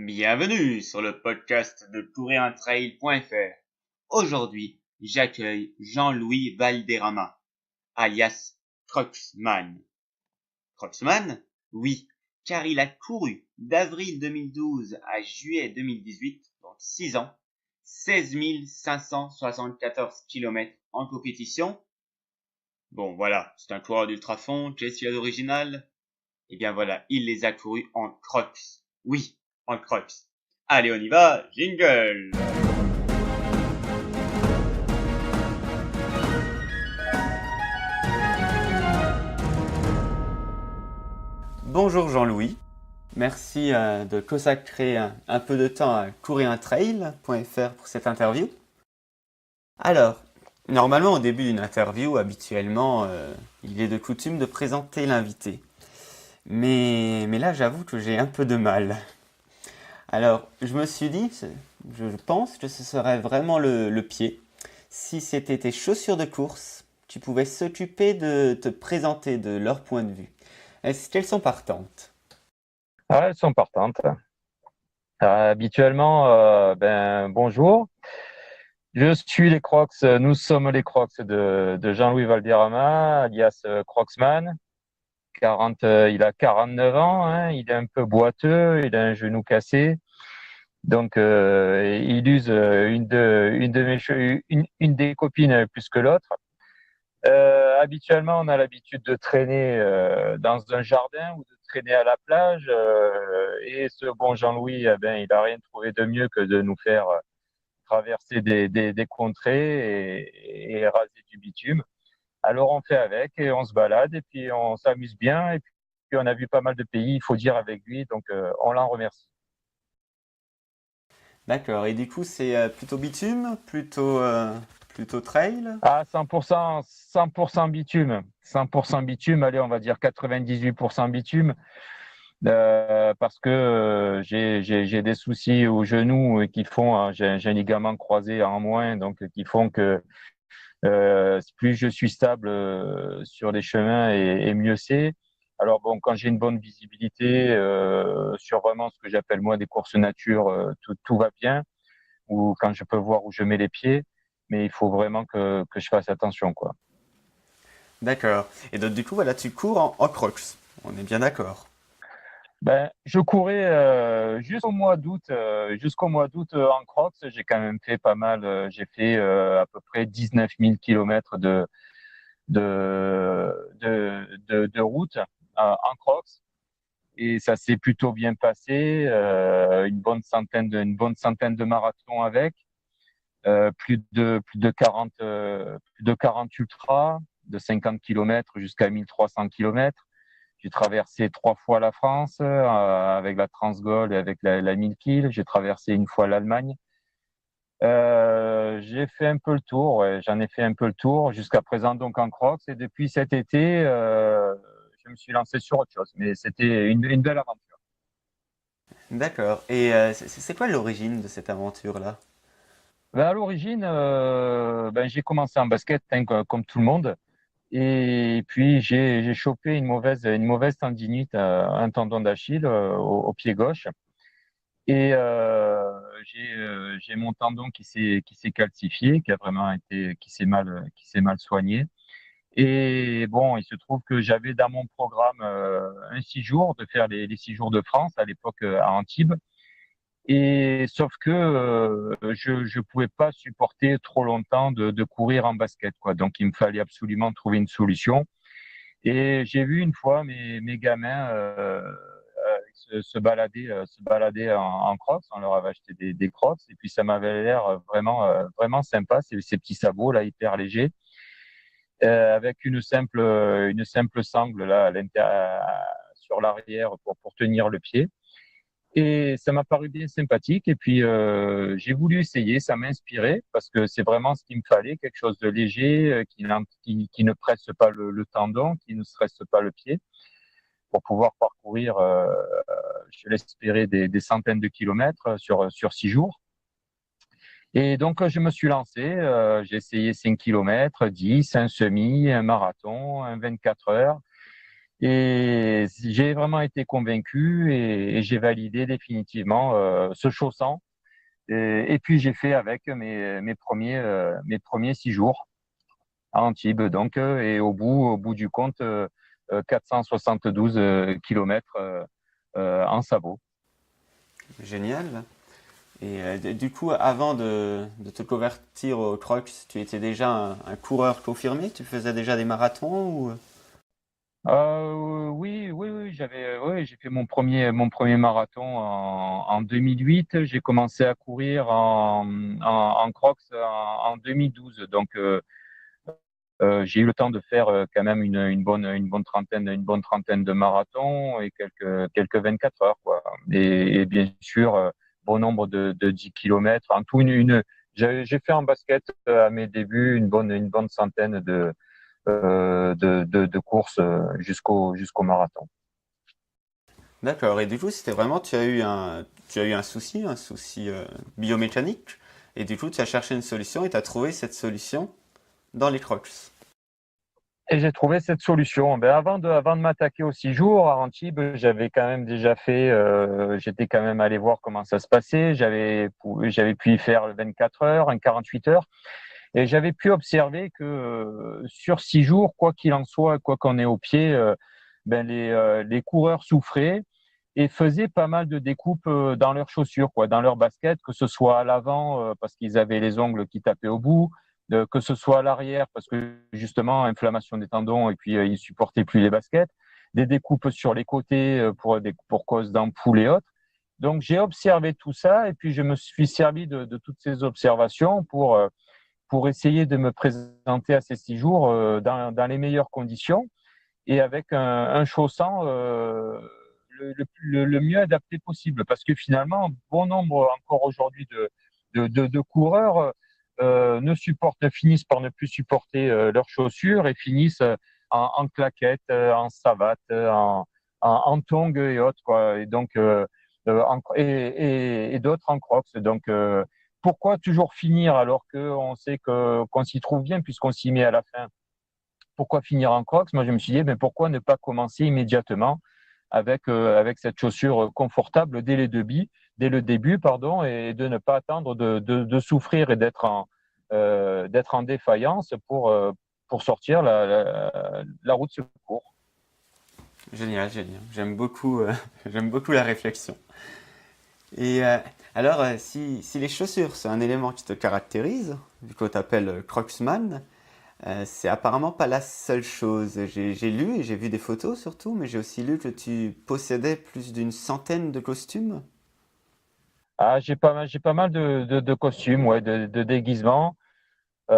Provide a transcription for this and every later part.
Bienvenue sur le podcast de courir-un-trail.fr. Aujourd'hui, j'accueille Jean-Louis Valderrama, alias Croxman. Croxman? Oui, car il a couru d'avril 2012 à juillet 2018, donc 6 ans, 16 574 km en compétition. Bon voilà, c'est un coureur d'ultrafond, qu'est-ce qu'il y a d'original? Eh bien voilà, il les a courus en Crocs. Oui, en Crocs. Allez, on y va, jingle! Bonjour Jean-Louis, merci de consacrer un peu de temps à courir-un-trail.fr pour cette interview. Alors, normalement au début d'une interview, habituellement, il est de coutume de présenter l'invité. Mais là, j'avoue que j'ai un peu de mal. Alors, je me suis dit, je pense que ce serait vraiment le pied. Si c'était tes chaussures de course, tu pouvais s'occuper de te présenter de leur point de vue. Est-ce qu'elles sont partantes? Ah, elles sont partantes. Habituellement, bonjour. Je suis les Crocs, nous sommes les Crocs de Jean-Louis Valderrama, alias Crocsman. Il a 49 ans, hein, il est un peu boiteux, il a un genou cassé. Donc, il use une des copines plus que l'autre. Habituellement, on a l'habitude de traîner dans un jardin ou de traîner à la plage. Et ce bon Jean-Louis, il a rien trouvé de mieux que de nous faire traverser des contrées et raser du bitume. Alors on fait avec et on se balade et puis on s'amuse bien. Et puis on a vu pas mal de pays, il faut dire, avec lui. Donc on l'en remercie. D'accord, et du coup c'est plutôt bitume, plutôt trail? Ah, 100%, 100% bitume. 100% bitume, allez, on va dire 98% bitume. Parce que j'ai des soucis au genou qui font, hein, j'ai un ligament croisé en moins, donc qui font que plus je suis stable sur les chemins et mieux c'est. Alors bon, quand j'ai une bonne visibilité sur vraiment ce que j'appelle moi des courses nature, tout va bien, ou quand je peux voir où je mets les pieds, mais il faut vraiment que je fasse attention, quoi. D'accord, et donc du coup voilà, tu cours en Crocs, on est bien d'accord. Je courais jusqu'au mois d'août en Crocs. J'ai quand même fait pas mal. J'ai fait à peu près 19 000 kilomètres de route en Crocs. Et ça s'est plutôt bien passé. Une bonne centaine de marathons avec. Plus de 40 ultras de 50 kilomètres jusqu'à 1300 kilomètres. J'ai traversé 3 fois la France avec la Transgol et avec la 1000 kil. J'ai traversé une fois l'Allemagne. J'ai fait un peu le tour, ouais, j'en ai fait un peu le tour jusqu'à présent donc en Crocs. Et depuis cet été, je me suis lancé sur autre chose. Mais c'était une belle aventure. D'accord, et c'est quoi l'origine de cette aventure-là? À l'origine, j'ai commencé en basket hein, comme tout le monde. Et puis j'ai chopé une mauvaise tendinite, un tendon d'Achille au pied gauche. Et j'ai mon tendon qui s'est calcifié, qui s'est mal soigné. Et bon, il se trouve que j'avais dans mon programme un 6 jours de faire les 6 jours de France à l'époque à Antibes. Et sauf que je pouvais pas supporter trop longtemps de courir en basket, quoi. Donc il me fallait absolument trouver une solution. Et j'ai vu une fois mes gamins se balader en Crocs. On leur avait acheté des Crocs et puis ça m'avait l'air vraiment sympa, ces petits sabots là hyper légers, avec une simple sangle là sur l'arrière pour tenir le pied. Et ça m'a paru bien sympathique. Et puis j'ai voulu essayer, ça m'a inspiré parce que c'est vraiment ce qu'il me fallait, quelque chose de léger qui ne presse pas le tendon, qui ne stresse pas le pied pour pouvoir parcourir, je l'espérais, des centaines de kilomètres sur 6 jours. Et donc, je me suis lancé. J'ai essayé 5 kilomètres, 10, un semi, un marathon, un 24 heures. Et j'ai vraiment été convaincu et j'ai validé définitivement ce chaussant. Et puis j'ai fait avec mes premiers 6 jours à Antibes. Donc, et au bout du compte, 472 kilomètres en sabot. Génial. Et du coup, avant de te convertir au Crocs, tu étais déjà un coureur confirmé? Tu faisais déjà des marathons ou... Oui, oui, j'ai fait mon premier marathon en 2008. J'ai commencé à courir en Crocs en 2012. Donc, j'ai eu le temps de faire quand même une bonne trentaine de marathons et quelques 24 heures, quoi. Et bien sûr, bon nombre de 10 kilomètres. En tout, j'ai fait en basket à mes débuts une bonne centaine de courses jusqu'au marathon. D'accord. Et du coup, c'était vraiment, tu as eu un souci biomécanique. Et du coup, tu as cherché une solution et tu as trouvé cette solution dans les Crocs. Et j'ai trouvé cette solution. Ben, avant de m'attaquer aux 6 jours à Antibes, j'avais quand même déjà fait, j'étais quand même allé voir comment ça se passait. J'avais pu y faire le 24 heures, un 48 heures. Et j'avais pu observer que sur 6 jours, quoi qu'il en soit, quoi qu'on ait au pied, ben les coureurs souffraient et faisaient pas mal de découpes dans leurs chaussures, quoi, dans leurs baskets, que ce soit à l'avant parce qu'ils avaient les ongles qui tapaient au bout, que ce soit à l'arrière parce que justement inflammation des tendons et puis ils supportaient plus les baskets, des découpes sur les côtés pour cause d'ampoules et autres. Donc j'ai observé tout ça et puis je me suis servi de toutes ces observations pour essayer de me présenter à ces 6 jours dans les meilleures conditions et avec un chaussant le mieux adapté possible. Parce que finalement, bon nombre encore aujourd'hui de coureurs finissent par ne plus supporter leurs chaussures et finissent en claquettes, en savates, en tongs et autres, quoi. Et donc, et d'autres en crocs. Donc, pourquoi toujours finir alors qu'on sait qu'on s'y trouve bien puisqu'on s'y met à la fin? Pourquoi finir en Crocs? Moi, je me suis dit, mais pourquoi ne pas commencer immédiatement avec cette chaussure confortable dès le début, pardon, et de ne pas attendre de souffrir et d'être en défaillance pour sortir la route secours. Génial, génial. J'aime beaucoup la réflexion. Et alors, si les chaussures, c'est un élément qui te caractérise, vu qu'on t'appelle Crocsman, c'est apparemment pas la seule chose. J'ai lu et j'ai vu des photos surtout, mais j'ai aussi lu que tu possédais plus d'une centaine de costumes. Ah, j'ai pas mal de costumes, ouais, de déguisements. Bon,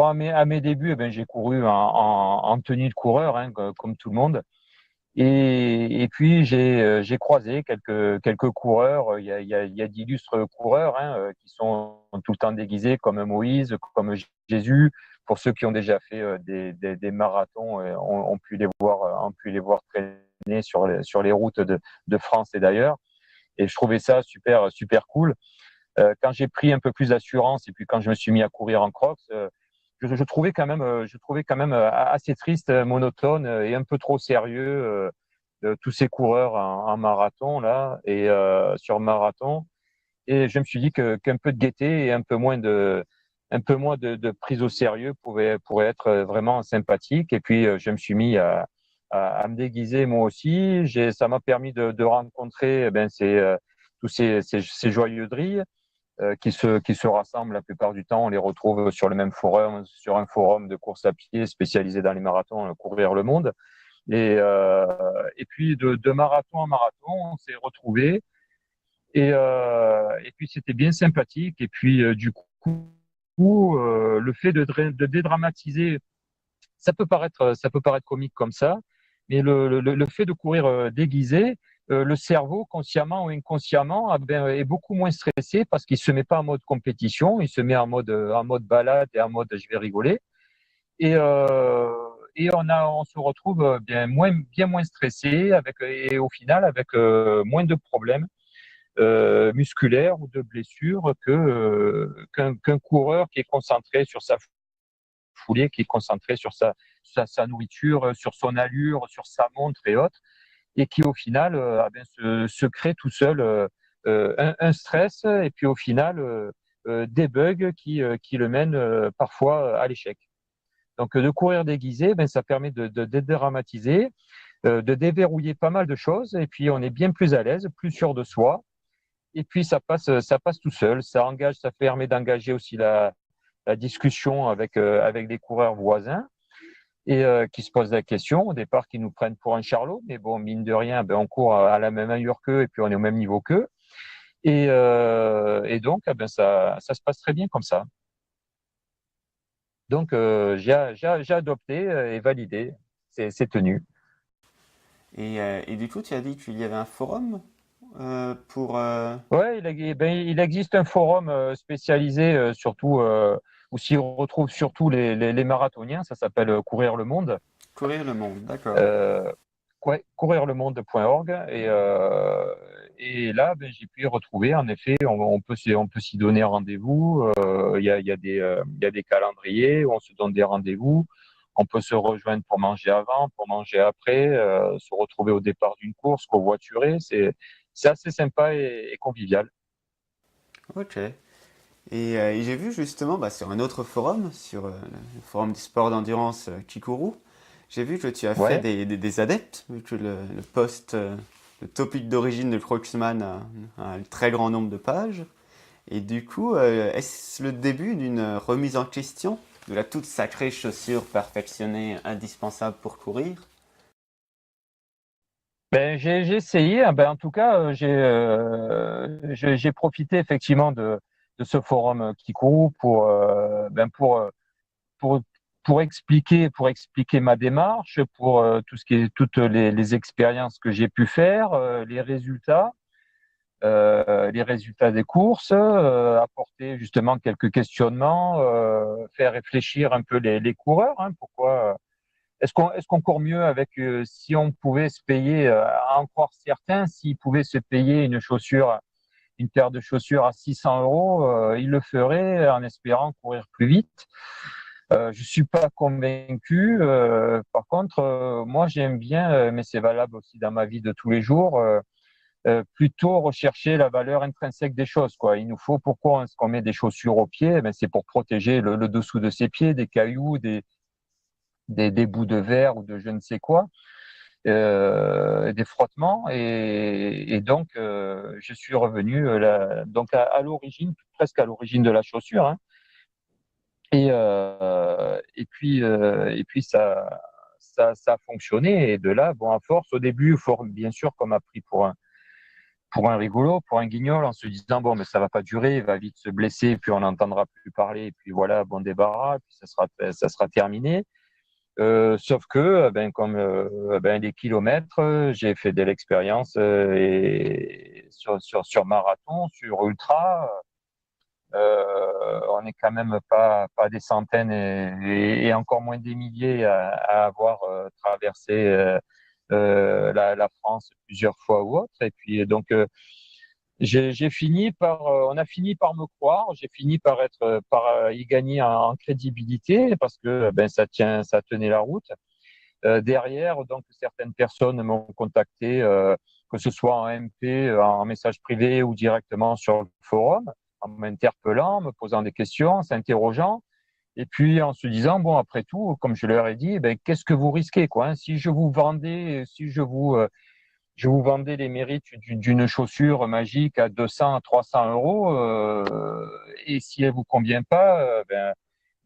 à mes débuts, j'ai couru en tenue de coureur, hein, comme tout le monde. Et puis j'ai croisé quelques coureurs. Il y a d'illustres coureurs hein, qui sont tout le temps déguisés comme Moïse, comme Jésus. Pour ceux qui ont déjà fait des marathons, ont pu les voir traîner sur les routes de France et d'ailleurs. Et je trouvais ça super cool. Quand j'ai pris un peu plus d'assurance et puis quand je me suis mis à courir en crocs, je trouvais quand même assez triste, monotone et un peu trop sérieux tous ces coureurs en marathon là et sur marathon. Et je me suis dit qu'un peu de gaieté et un peu moins de prise au sérieux pourrait être vraiment sympathique. Et puis je me suis mis à me déguiser moi aussi. Ça m'a permis de rencontrer tous ces joyeux drilles qui se rassemblent la plupart du temps. On les retrouve sur le même forum, sur un forum de course à pied spécialisé dans les marathons, Courir le Monde. Et puis de marathon en marathon, on s'est retrouvés. Et puis c'était bien sympathique. Et puis du coup, le fait de dédramatiser, ça peut paraître comique comme ça, mais le fait de courir déguisé, le cerveau, consciemment ou inconsciemment, est beaucoup moins stressé parce qu'il se met pas en mode compétition, il se met en mode balade et en mode je vais rigoler. Et, on se retrouve bien moins stressé et au final avec moins de problèmes musculaires ou de blessures qu'un coureur qui est concentré sur sa foulée, qui est concentré sur sa nourriture, sur son allure, sur sa montre et autres, et qui au final se crée tout seul un stress et puis au final des bugs qui le mènent parfois à l'échec. Donc de courir déguisé, ça permet de dédramatiser, de déverrouiller pas mal de choses et puis on est bien plus à l'aise, plus sûr de soi. Et puis ça passe tout seul. Ça permet d'engager aussi la discussion avec des coureurs voisins et qui se posent la question. Au départ, qui nous prennent pour un charlot, mais bon, mine de rien, on court à la même allure qu'eux et puis on est au même niveau qu'eux. Et donc, ça se passe très bien comme ça. Donc, j'ai adopté et validé ces tenues. Et du coup, tu as dit qu'il y avait un forum pour. Ouais, il existe un forum spécialisé surtout où s'y retrouvent surtout les marathoniens. Ça s'appelle Courir le Monde. Courir le monde, d'accord. Ouais, courirlemonde.org et là j'ai pu y retrouver en effet on peut s'y donner rendez-vous il y a des calendriers où on se donne des rendez-vous, on peut se rejoindre pour manger avant, pour manger après, se retrouver au départ d'une course, covoiturer, c'est assez sympa et convivial. Ok. Et j'ai vu justement sur un autre forum, sur le forum du sport d'endurance Kikourou, j'ai vu que tu as fait Ouais. des adeptes, vu que le post, le topic d'origine de Cruxman a un très grand nombre de pages. Et du coup, est-ce le début d'une remise en question de la toute sacrée chaussure perfectionnée indispensable pour courir? J'ai essayé, hein. En tout cas, j'ai profité effectivement de ce forum Kikourou pour, pour expliquer ma démarche, pour tout ce qui est, toutes les expériences que j'ai pu faire, les résultats des courses, apporter justement quelques questionnements, faire réfléchir un peu les coureurs, hein, pourquoi est-ce qu'on court mieux avec si on pouvait se payer, à en croire certains, s'ils pouvaient se payer une paire de chaussures à 600 euros, ils le feraient en espérant courir plus vite. Je suis pas convaincu. Par contre, moi j'aime bien, mais c'est valable aussi dans ma vie de tous les jours, plutôt rechercher la valeur intrinsèque des choses, quoi. Il nous faut, pourquoi est-ce qu'on met des chaussures aux pieds? C'est pour protéger le dessous de ses pieds des cailloux, des bouts de verre ou de je ne sais quoi, des frottements. Et donc, je suis revenu donc à l'origine, presque à l'origine de la chaussure, hein. Et puis ça a fonctionné. Et de là, à force, au début, bien sûr, qu'on m'a pris pour un rigolo, pour un guignol, en se disant, bon, mais ça va pas durer, il va vite se blesser, puis on n'entendra plus parler, et puis voilà, bon débarras, puis ça sera terminé. Sauf que, comme les kilomètres, j'ai fait de l'expérience et sur marathon, sur ultra, on n'est quand même pas des centaines et encore moins des milliers à avoir traversé la France plusieurs fois ou autre. Et puis donc on a fini par me croire, j'ai fini par y gagner en crédibilité parce que ça tenait la route. Derrière, donc certaines personnes m'ont contacté, que ce soit en MP, en message privé ou directement sur le forum, en m'interpellant, me posant des questions, en s'interrogeant, et puis en se disant bon, après tout, comme je leur ai dit, qu'est-ce que vous risquez, quoi, hein? Si je vous vendais les mérites d'une chaussure magique à 200 à 300 euros, et si elle vous convient pas,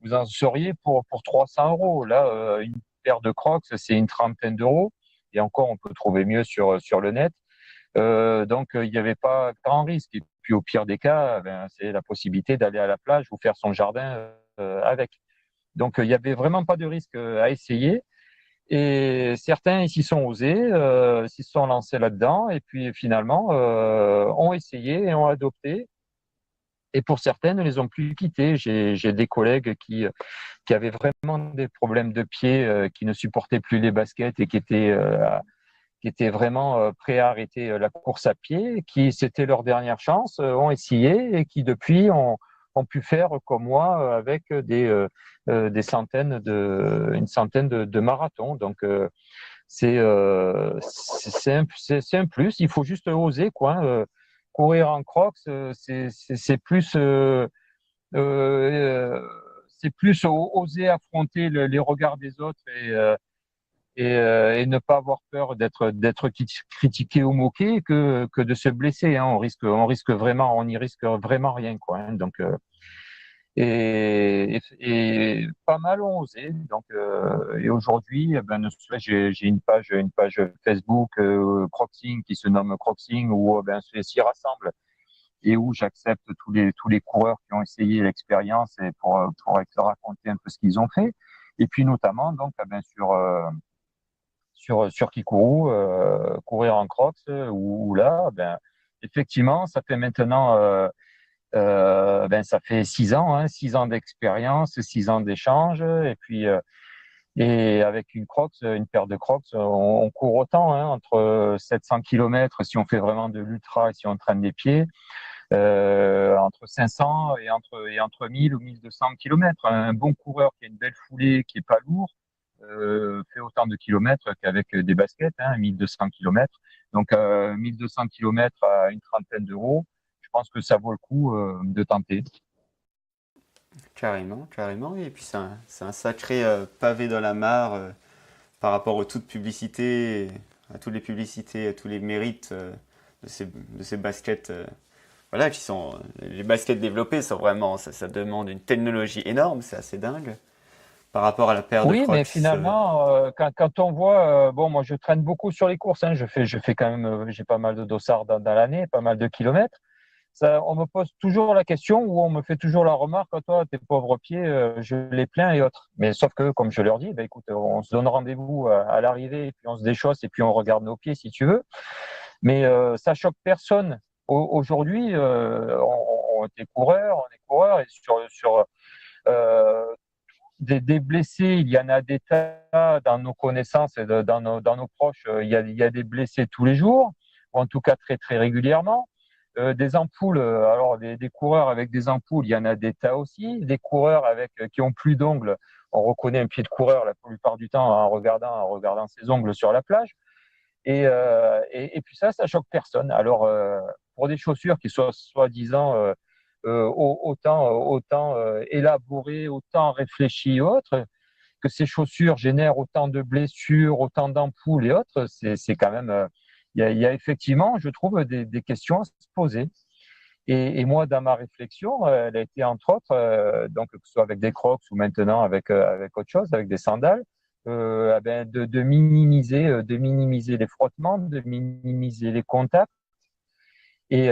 vous en seriez pour 300 euros. Là, une paire de Crocs, c'est une trentaine d'euros. Et encore, on peut trouver mieux sur le net. Donc, il n'y avait pas grand risque. Et puis, au pire des cas, c'est la possibilité d'aller à la plage ou faire son jardin avec. Donc, il n'y avait vraiment pas de risque à essayer. Et certains ils s'y sont osés, s'y sont lancés là-dedans, et puis finalement ont essayé et ont adopté. Et pour certaines, ne les ont plus quittés. J'ai des collègues qui avaient vraiment des problèmes de pied, qui ne supportaient plus les baskets et qui étaient vraiment prêts à arrêter la course à pied, qui c'était leur dernière chance, ont essayé et qui depuis ont pu faire comme moi avec une centaine de marathons. Donc, c'est un plus. Il faut juste oser, quoi. Courir en Crocs, c'est plus, euh, oser affronter les regards des autres et ne pas avoir peur d'être critiqué ou moqué que de se blesser. Hein. On y risque vraiment rien, quoi. Hein. Donc, et pas mal ont osé. Donc, et aujourd'hui, j'ai une page Facebook Croxing qui se nomme Croxing où s'y rassemble et où j'accepte tous les coureurs qui ont essayé l'expérience et pour raconter un peu ce qu'ils ont fait. Et puis notamment donc sur Kikourou, courir en Crocs où là effectivement ça fait maintenant ça fait 6 ans, hein, 6 ans d'expérience, 6 ans d'échange, et puis et avec une paire de Crocs, on court autant, hein, entre 700 km si on fait vraiment de l'ultra et si on traîne des pieds, entre 500 et entre 1000 ou 1200 km. Un bon coureur qui a une belle foulée, qui est pas lourd, fait autant de kilomètres qu'avec des baskets, hein, 1200 km. Donc 1200 km à une trentaine d'euros, je pense que ça vaut le coup de tenter. Carrément, carrément. Et puis c'est un sacré pavé dans la mare par rapport aux toutes publicités, à toutes les publicités, à tous les mérites de ces baskets. Voilà, qui sont les baskets développées sont vraiment, ça demande une technologie énorme, c'est assez dingue par rapport à la paire de Oui, mais Crocs. finalement, quand on voit, bon, moi je traîne beaucoup sur les courses, hein, je fais quand même, j'ai pas mal de dossards dans l'année, pas mal de kilomètres. Ça, on me pose toujours la question ou on me fait toujours la remarque, oh, toi, tes pauvres pieds, je les plains et autres. Mais sauf que, comme je leur dis, ben, écoute, on se donne rendez-vous à l'arrivée et puis on se déchausse et puis on regarde nos pieds si tu veux. Mais ça choque personne. Aujourd'hui, on est coureurs et sur euh, des blessés, il y en a des tas dans nos connaissances et dans nos proches. Il y a des blessés tous les jours, ou en tout cas très très régulièrement. Des ampoules, alors des coureurs avec des ampoules, il y en a des tas aussi. Des coureurs qui ont plus d'ongles, on reconnaît un pied de coureur la plupart du temps en regardant ses ongles sur la plage. Et puis ça choque personne. Alors, pour des chaussures qui soient soi-disant autant élaborées, autant réfléchies et autres, que ces chaussures génèrent autant de blessures, autant d'ampoules et autres, c'est quand même, il y a effectivement, je trouve, des questions à se poser. Et moi, dans ma réflexion, elle a été entre autres, donc que ce soit avec des Crocs ou maintenant avec autre chose, avec des sandales, de minimiser les frottements, de minimiser les contacts et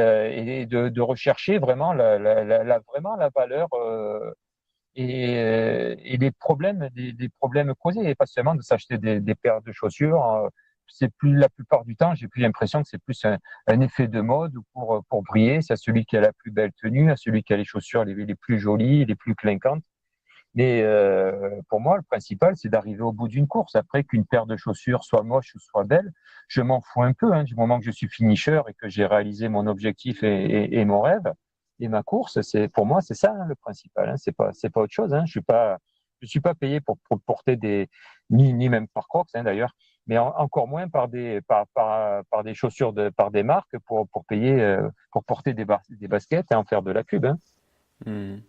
de rechercher vraiment vraiment la valeur et des problèmes causés, et pas seulement de s'acheter des paires de chaussures. C'est plus la plupart du temps, j'ai plus l'impression que c'est plus un effet de mode pour briller. C'est à celui qui a la plus belle tenue, à celui qui a les chaussures les plus jolies, les plus clinquantes. Mais pour moi, le principal, c'est d'arriver au bout d'une course. Après qu'une paire de chaussures soit moche ou soit belle, je m'en fous un peu. Hein, du moment que je suis finisher et que j'ai réalisé mon objectif et mon rêve et ma course, pour moi, c'est ça, hein, le principal. Hein, c'est pas autre chose. Hein, je suis pas payé pour porter ni même par Crocs, hein, d'ailleurs, mais encore moins par des chaussures par des marques pour payer, pour porter des baskets et en faire de la pub. Hein. Hmm.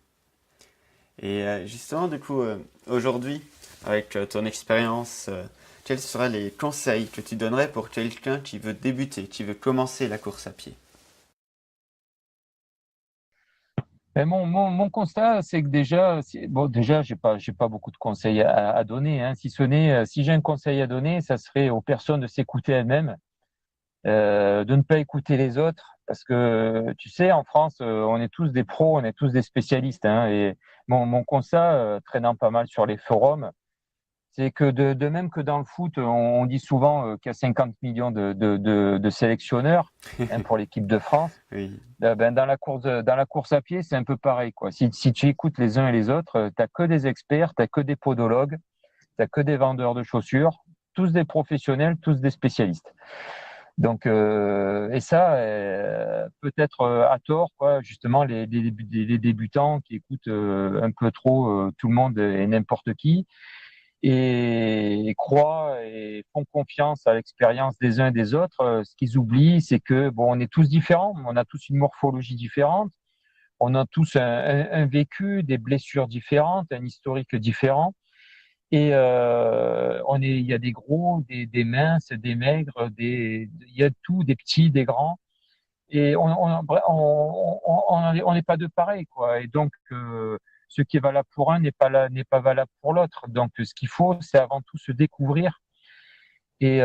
Et justement, du coup, aujourd'hui, avec ton expérience, quels seraient les conseils que tu donnerais pour quelqu'un qui veut débuter, qui veut commencer la course à pied? Ben, mon constat, c'est que déjà, j'ai pas beaucoup de conseils à donner, hein. Si ce n'est, si j'ai un conseil à donner, ça serait aux personnes de s'écouter elles-mêmes, de ne pas écouter les autres, parce que tu sais, en France, on est tous des pros, on est tous des spécialistes, hein. Et mon constat, traînant pas mal sur les forums, c'est que de même que dans le foot, on dit souvent qu'il y a 50 millions de sélectionneurs, hein, pour l'équipe de France. Oui. Dans la course à pied, c'est un peu pareil, quoi. Si tu écoutes les uns et les autres, tu n'as que des experts, tu n'as que des podologues, tu n'as que des vendeurs de chaussures, tous des professionnels, tous des spécialistes. Donc, et ça, peut-être à tort, quoi, justement les débutants qui écoutent un peu trop tout le monde et n'importe qui et croient et font confiance à l'expérience des uns et des autres. Ce qu'ils oublient, c'est que bon, on est tous différents, on a tous une morphologie différente, on a tous un vécu, des blessures différentes, un historique différent. Et il y a des gros, des minces, des maigres, il y a tout, des petits, des grands. Et on n'est pas de pareil, quoi. Et donc, ce qui est valable pour un n'est pas valable pour l'autre. Donc, ce qu'il faut, c'est avant tout se découvrir et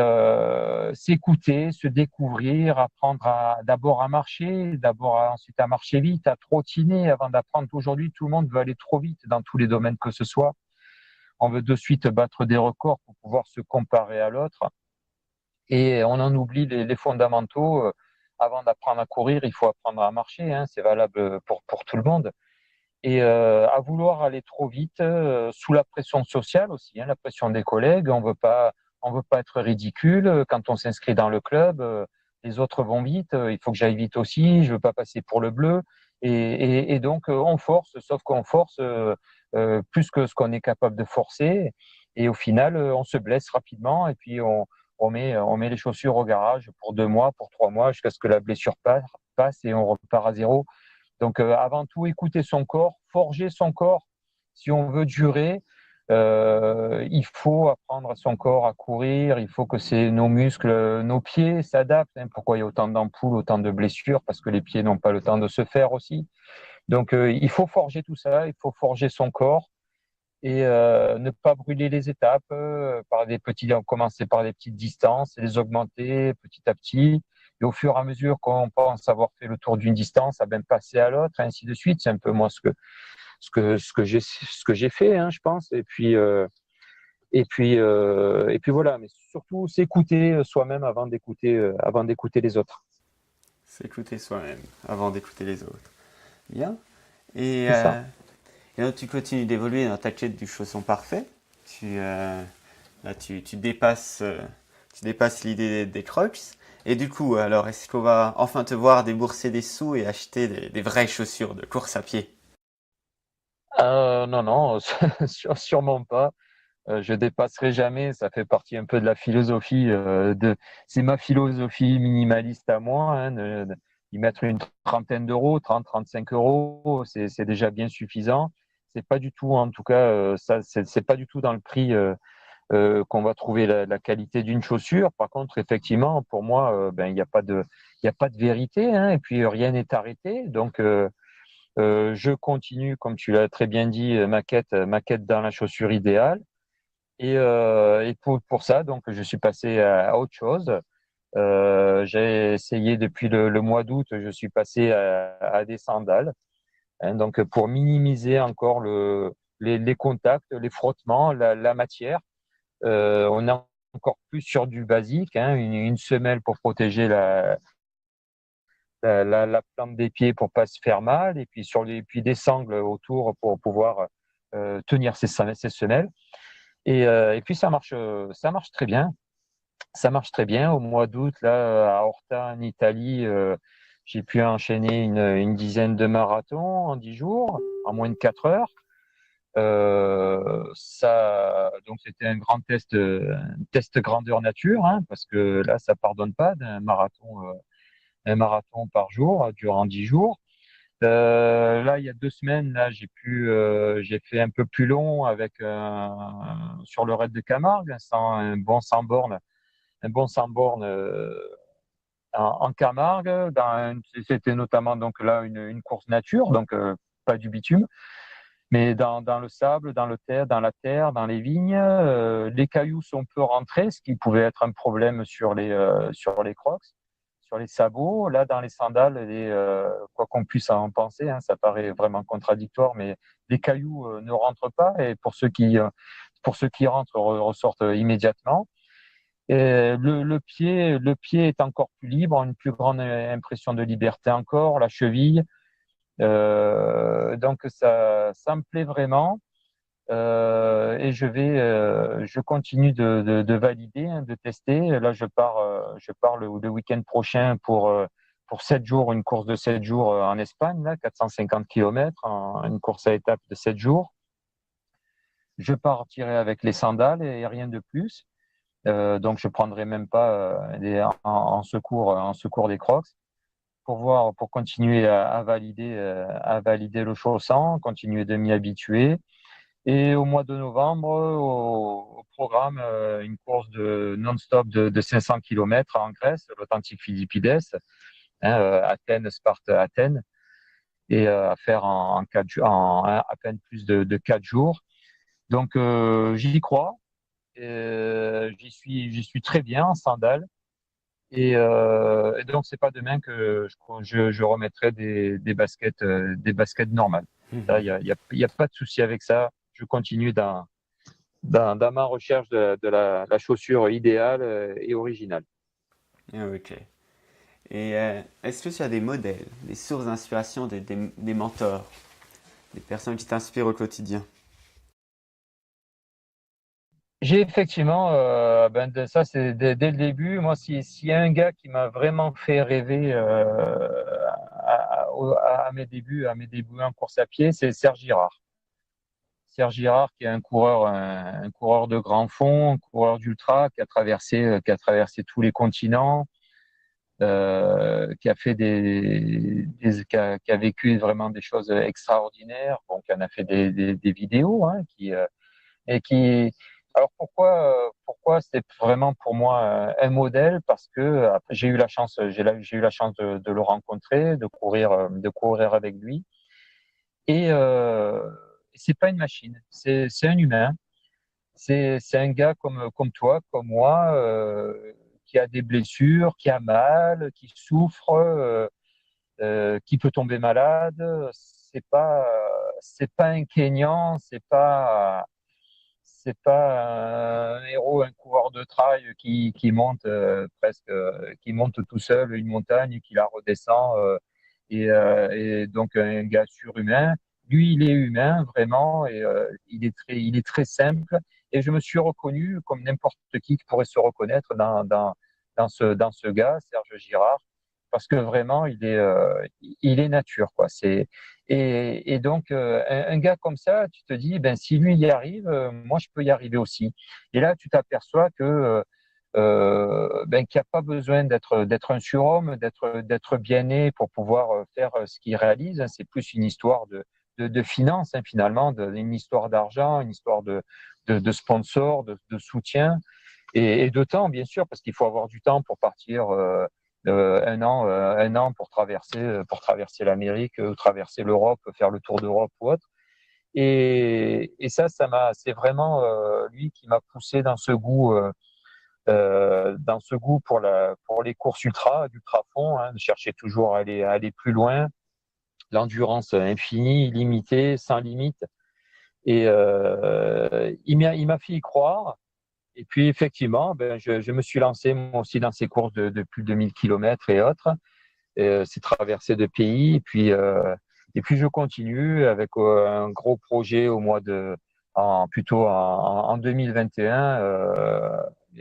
s'écouter, se découvrir, apprendre d'abord à marcher, ensuite à marcher vite, à trottiner avant d'apprendre. Aujourd'hui, tout le monde veut aller trop vite dans tous les domaines que ce soit. On veut de suite battre des records pour pouvoir se comparer à l'autre. Et on en oublie les fondamentaux. Avant d'apprendre à courir, il faut apprendre à marcher. Hein, c'est valable pour tout le monde. Et à vouloir aller trop vite, sous la pression sociale aussi, hein, la pression des collègues, on veut pas être ridicule. Quand on s'inscrit dans le club, les autres vont vite, il faut que j'aille vite aussi, je veux pas passer pour le bleu. Et donc on force, sauf qu'on force plus que ce qu'on est capable de forcer. Et au final, on se blesse rapidement et puis on met les chaussures au garage pour 2 mois, pour 3 mois, jusqu'à ce que la blessure passe et on repart à zéro. Donc, avant tout, écouter son corps, forger son corps. Si on veut durer, il faut apprendre à son corps à courir. Il faut que nos muscles, nos pieds s'adaptent. Hein. Pourquoi il y a autant d'ampoules, autant de blessures? Parce que les pieds n'ont pas le temps de se faire aussi. Donc, il faut forger tout ça. Il faut forger son corps et ne pas brûler les étapes commencer par des petites distances et les augmenter petit à petit. Et au fur et à mesure qu'on pense avoir fait le tour d'une distance, à bien passer à l'autre, et ainsi de suite. C'est un peu moi ce que j'ai fait, hein, je pense. Et puis voilà. Mais surtout, s'écouter soi-même avant d'écouter les autres. S'écouter soi-même avant d'écouter les autres. Bien. Et, C'est ça. et donc tu continues d'évoluer dans ta quête du chausson parfait. Là, tu dépasses l'idée des Crocs. Et du coup, alors, est-ce qu'on va enfin te voir débourser des sous et acheter des vraies chaussures de course à pied? Non, non, sûrement pas. Je dépasserai jamais. Ça fait partie un peu de la philosophie c'est ma philosophie minimaliste à moi. Hein, d'y mettre une trentaine d'euros, 30, 35 euros, c'est déjà bien suffisant. C'est pas du tout, en tout cas, c'est pas du tout dans le prix qu'on va trouver la qualité d'une chaussure. Par contre, effectivement, pour moi, ben il y a pas de vérité, hein, et puis rien n'est arrêté. Donc je continue, comme tu l'as très bien dit, ma quête dans la chaussure idéale. Et pour ça, donc, je suis passé à autre chose. J'ai essayé depuis le mois d'août, je suis passé à des sandales. Hein, donc, pour minimiser encore les contacts, les frottements, la matière, on est encore plus sur du basique, hein, une semelle pour protéger la plante des pieds pour pas se faire mal, et puis puis des sangles autour pour pouvoir tenir ces semelles. Et puis ça marche très bien. Ça marche très bien. Au mois d'août, là, à Horta, en Italie, j'ai pu enchaîner une dizaine de marathons en 10 jours, en moins de 4 heures. Donc c'était un test grandeur nature, hein, parce que là, ça pardonne pas un marathon par jour durant 10 jours. Là, il y a 2 semaines, là, j'ai fait un peu plus long sur le raid de Camargue, un bon 100 bornes en Camargue. C'était notamment donc là une course nature, donc pas du bitume, mais dans le sable, dans la terre, dans les vignes. Les cailloux sont peu rentrés, ce qui pouvait être un problème sur les crocs, sur les sabots. Là, dans les sandales, quoi qu'on puisse en penser, hein, ça paraît vraiment contradictoire, mais les cailloux ne rentrent pas et pour ceux qui rentrent, ressortent immédiatement. Et le pied est encore plus libre, une plus grande impression de liberté encore, la cheville. Donc ça me plaît vraiment. Et je continue de valider, hein, de tester. Là, je pars le week-end prochain pour 7 jours, une course de 7 jours en Espagne, là, 450 km, une course à étapes de 7 jours. Je partirai avec les sandales et rien de plus. Donc, je prendrai même pas en secours des Crocs pour continuer à valider le chausson, continuer de m'y habituer. Et au mois de novembre, au programme, une course de non-stop de 500 km en Grèce, l'Authentic Philippides, hein, Athènes, Sparte, Athènes, et à faire en à peine plus de 4 jours. Donc, j'y crois. J'y suis très bien en sandales. Et donc, c'est pas demain que je remettrai des baskets normales. Il y a pas de souci avec ça. Je continue dans ma recherche de la chaussure idéale et originale. Ok. Et est-ce que tu as des modèles, des sources d'inspiration, des mentors, des personnes qui t'inspirent au quotidien? J'ai effectivement, ça c'est dès le début. Moi, s'il y a un gars qui m'a vraiment fait rêver à mes débuts en course à pied, c'est Serge Girard. Serge Girard, qui est un coureur de grand fond, un coureur d'ultra, qui a traversé tous les continents, qui a fait qui a vécu vraiment des choses extraordinaires. Bon, qui en a fait des vidéos, hein, et qui, alors pourquoi c'est vraiment pour moi un modèle? Parce que après, j'ai eu la chance de le rencontrer, de courir avec lui. Et c'est pas une machine, c'est un humain. C'est un gars comme toi, comme moi, qui a des blessures, qui a mal, qui souffre, qui peut tomber malade. C'est pas un Kényan, c'est pas un héros, un coureur de trail qui monte qui monte tout seul une montagne, qui la redescend, et donc un gars surhumain. Lui, il est humain vraiment, et il est très simple. Et je me suis reconnu comme n'importe qui pourrait se reconnaître dans ce gars, Serge Girard, parce que vraiment, il est nature, quoi. Et donc, un gars comme ça, tu te dis, ben, si lui y arrive, moi, je peux y arriver aussi. Et là, tu t'aperçois que, ben, qu'il n'y a pas besoin d'être un surhomme, d'être bien né pour pouvoir faire ce qu'il réalise. C'est plus une histoire de finances, hein, finalement, une histoire d'argent, une histoire de sponsors, de soutien et de temps, bien sûr, parce qu'il faut avoir du temps pour partir. Un an pour traverser l'Amérique, traverser l'Europe, faire le tour d'Europe ou autre. Et c'est vraiment lui qui m'a poussé dans ce goût pour les courses d'ultra fond, hein, de chercher toujours à aller plus loin, l'endurance infinie, illimitée, sans limite. Et il m'a fait y croire. Et puis effectivement, ben, je me suis lancé moi aussi dans ces courses de plus de 1000 kilomètres et autres. C'est traversée de pays. Et puis je continue avec un gros projet plutôt en 2021.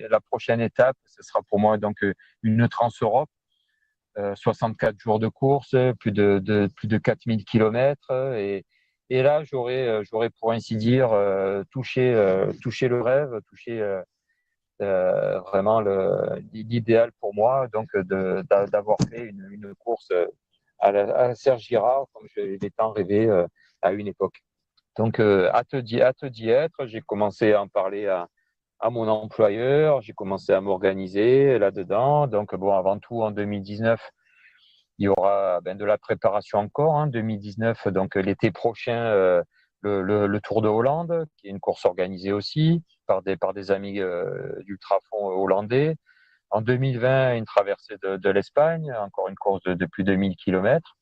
La prochaine étape, ce sera pour moi donc une Trans-Europe, 64 jours de course, plus de 4000 kilomètres. Et là, j'aurais pour ainsi dire touché le rêve, vraiment l'idéal pour moi, donc d'avoir fait une course à Serge Girard, comme je l'ai tant rêvé à une époque. Donc, hâte d'y être. J'ai commencé à en parler à mon employeur, j'ai commencé à m'organiser là-dedans. Donc, bon, avant tout, en 2019, il y aura de la préparation encore. Hein, 2019, donc l'été prochain, le Tour de Hollande, qui est une course organisée aussi par des amis d'ultrafond hollandais. En 2020, une traversée de l'Espagne, encore une course de plus de 1000 kilomètres.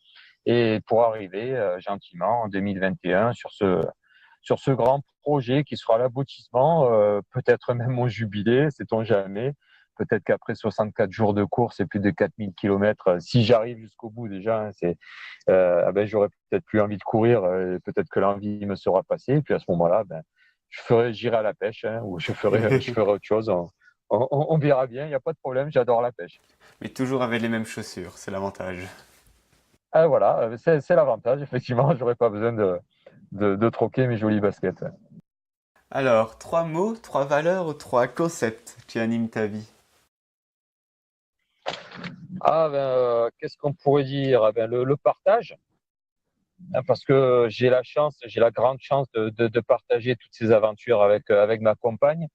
Et pour arriver gentiment en 2021 sur ce grand projet qui sera l'aboutissement, peut-être même mon jubilé, sait-on jamais. Peut-être qu'après 64 jours de course et plus de 4000 kilomètres, si j'arrive jusqu'au bout déjà, hein, j'aurai peut-être plus envie de courir, peut-être que l'envie me sera passée. Et puis à ce moment-là, j'irai à la pêche, hein, ou je ferai autre chose. On verra bien, il n'y a pas de problème, j'adore la pêche. Mais toujours avec les mêmes chaussures, c'est l'avantage. Ah, voilà, c'est l'avantage, effectivement, j'aurais pas besoin de troquer mes jolies baskets. Alors, 3 mots, 3 valeurs ou 3 concepts qui animent ta vie? Ah, ben, qu'est-ce qu'on pourrait dire? Ah, ben, le partage, hein, parce que j'ai la chance, j'ai la grande chance de partager toutes ces aventures avec ma compagne.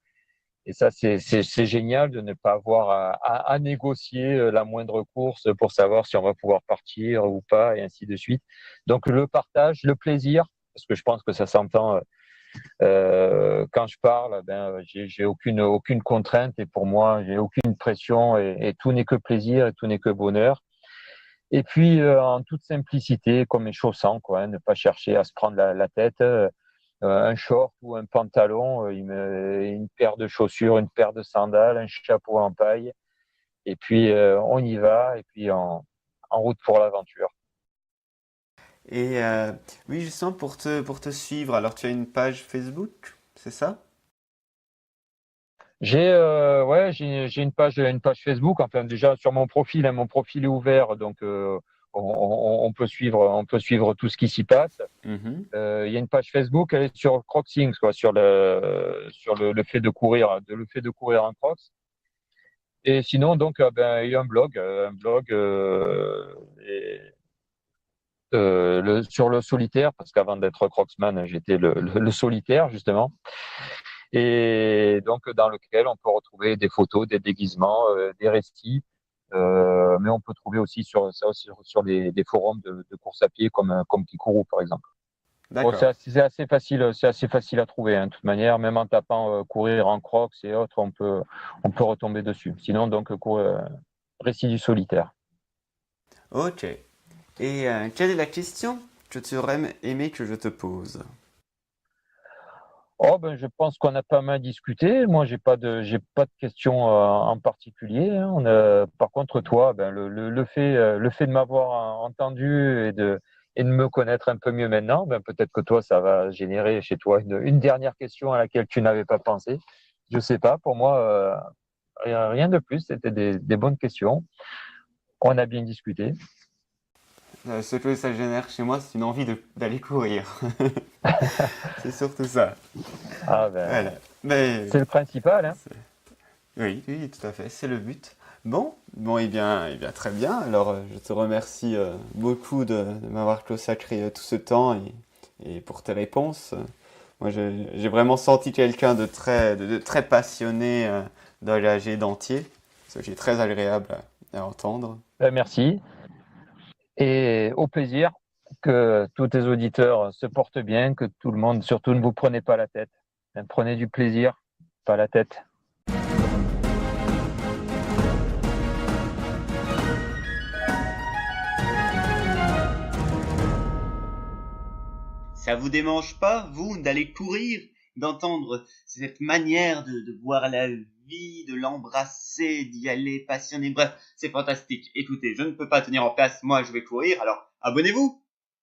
Et ça, c'est génial de ne pas avoir à négocier la moindre course pour savoir si on va pouvoir partir ou pas, et ainsi de suite. Donc, le partage, le plaisir, parce que je pense que ça s'entend quand je parle, ben, j'ai aucune contrainte et pour moi, j'ai aucune pression et tout n'est que plaisir et tout n'est que bonheur. Et puis, en toute simplicité, comme les chaussants, quoi, hein, ne pas chercher à se prendre la tête. Un short ou un pantalon, une paire de chaussures, une paire de sandales, un chapeau en paille, et puis on y va, et puis en route pour l'aventure. Et oui, justement, pour te suivre, alors tu as une page Facebook, c'est ça? Ouais, j'ai une page Facebook. Enfin, déjà sur mon profil, hein, mon profil est ouvert, donc on peut suivre tout ce qui s'y passe. Mhm. Il y a une page Facebook, elle est sur Crocsing, quoi, sur le fait de courir, le fait de courir en Crocs. Et sinon, donc, ben, il y a un blog sur le solitaire, parce qu'avant d'être Crocsman, j'étais le solitaire, justement. Et donc, dans lequel on peut retrouver des photos, des déguisements, des récits. Mais on peut trouver aussi sur des forums de course à pied comme Kikourou, par exemple. Bon, c'est D'accord. assez facile à trouver, hein, de toute manière, même en tapant courir en Crocs et autres, on peut retomber dessus. Sinon, donc, récit du solitaire. Ok. Et quelle est la question que tu aurais aimé que je te pose? Oh, ben, je pense qu'on a pas mal discuté. Moi, j'ai pas de questions en particulier, hein. Par contre, toi, ben, le fait de m'avoir entendu et de me connaître un peu mieux maintenant, ben, peut-être que toi, ça va générer chez toi une dernière question à laquelle tu n'avais pas pensé. Je sais pas. Pour moi, rien de plus. C'était des bonnes questions. On a bien discuté. Ce que ça génère chez moi, c'est une envie d'aller courir. C'est surtout ça. Ah, Voilà. ben, Mais c'est le principal, hein. oui, oui, tout à fait, c'est le but. Bon, bon, eh bien, très bien. Alors, je te remercie beaucoup de m'avoir consacré tout ce temps et pour tes réponses. Moi, j'ai vraiment senti quelqu'un de très passionné, d'engagé, d'entier, ce qui est très agréable à entendre. Ben, merci. Et au plaisir, que tous tes auditeurs se portent bien, que tout le monde, surtout ne vous prenez pas la tête. Prenez du plaisir, pas la tête. Ça vous démange pas, vous, d'aller courir, d'entendre cette manière de voir la vie, de l'embrasser, d'y aller passionné. Bref, c'est fantastique. Écoutez, je ne peux pas tenir en place, moi je vais courir, alors abonnez-vous!